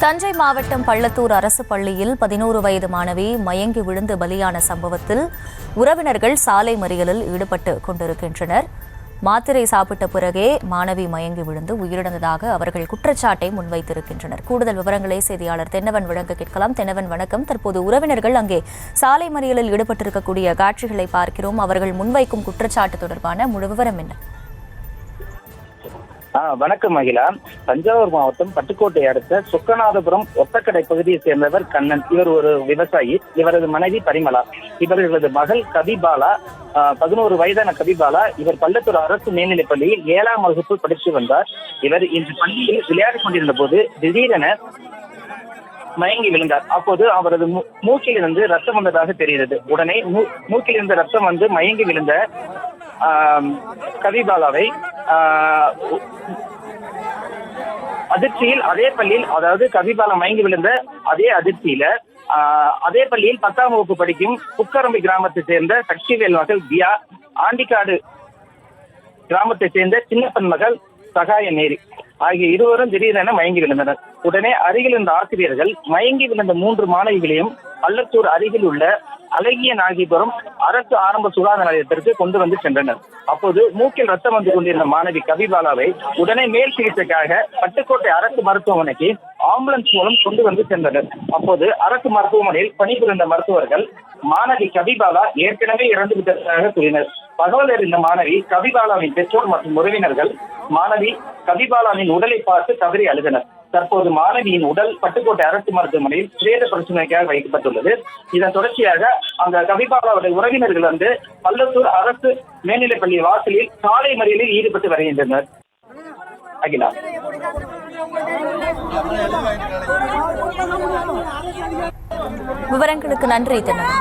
தஞ்சை மாவட்டம் பள்ளத்தூர் அரசு பள்ளியில் 11 வயது மாணவி மயங்கி விழுந்து பலியான சம்பவத்தில் உறவினர்கள் சாலை மறியலில் ஈடுபட்டு கொண்டிருக்கின்றனர். மாத்திரை சாப்பிட்ட பிறகே மாணவி மயங்கி விழுந்து உயிரிழந்ததாக அவர்கள் குற்றச்சாட்டை முன்வைத்திருக்கின்றனர். கூடுதல் விவரங்களை செய்தியாளர் தென்னவன் வழங்க கேட்கலாம். தென்னவன், வணக்கம். தற்போது உறவினர்கள் அங்கே சாலை மறியலில் ஈடுபட்டிருக்கக்கூடிய காட்சிகளை பார்க்கிறோம். அவர்கள் முன்வைக்கும் குற்றச்சாட்டு தொடர்பான முழு விவரம் என்ன? வணக்கம் மகிழா. தஞ்சாவூர் மாவட்டம் பட்டுக்கோட்டை அடுத்த சொக்கநாதபுரம் ஒத்தக்கடை பகுதியை சேர்ந்தவர் கண்ணன். இவர் ஒரு விவசாயி. இவரது மனைவி பரிமளா. இவர்களது மகள் கவிபாலா, 11 வயதான கவிபாலா. இவர் பள்ளத்தூர் அரசு மேல்நிலைப் பள்ளியில் 7ஆம் வகுப்பு படித்து வந்தார். இவர் இன்று பள்ளியில் விளையாடிக் கொண்டிருந்த போது திடீரென மயங்கி விழுந்தார். அப்போது அவரது மூக்கில் இருந்து ரத்தம் வந்ததாக தெரிகிறது. உடனே மூக்கில் இருந்த ரத்தம் வந்து மயங்கி விழுந்த கவிபாலாவை அதிர்ச்சியில் அதே பள்ளியில், அதாவது கவிபாலா மயங்கி விழுந்த அதே அதிர்ச்சியில அதே பள்ளியில் 10ஆம் வகுப்பு படிக்கும் புக்கரம்பி கிராமத்தை சேர்ந்த சக்திவேல் மகள் தியா, ஆண்டிக்காடு கிராமத்தை சேர்ந்த சின்னப்பன் மகள் சகாய நேரி ஆகிய இருவரும் திடீரென மயங்கி விழுந்தனர். உடனே அருகில் இருந்த ஆசிரியர்கள் மயங்கி விழுந்த 3 மாணவிகளையும் பள்ளத்தூர் அருகில் உள்ள அழகிய நாகிபுரம் அரசு ஆரம்ப சுகாதார நிலையத்திற்கு கொண்டு வந்து சென்றனர். அப்போது மூக்கில் ரத்தம் வந்து கொண்டிருந்த மாணவி கவிபாலாவை உடனே மேல் சிகிச்சைக்காக பட்டுக்கோட்டை அரசு மருத்துவமனைக்கு ஆம்புலன்ஸ் மூலம் கொண்டு வந்து சென்றனர். அப்போது அரசு மருத்துவமனையில் பணிபுரிந்த மருத்துவர்கள் மாணவி கவிபாலா ஏற்கனவே இறந்து விட்டதாக கூறினர். தகவல் அறிந்த மாணவி கவிபாலாவின் பெற்றோர் மற்றும் உறவினர்கள் மாணவி கவிபாலாவின் உடலை பார்த்து கதறி அழுதனர். தற்போது மாணவியின் உடல் பட்டுக்கோட்டை அரசு மருத்துவமனையில் பிரேத பரிசோதனைக்காக வைக்கப்பட்டுள்ளது. இதன் தொடர்ச்சியாக அந்த கவிபாலாவுடைய உறவினர்கள் வந்து பள்ளத்தூர் அரசு மேல்நிலைப் பள்ளி வாசலில் சாலை மறியலில் ஈடுபட்டு வருகின்றனர். அகிலா, விவரங்களுக்கு நன்றி தென்னவன்.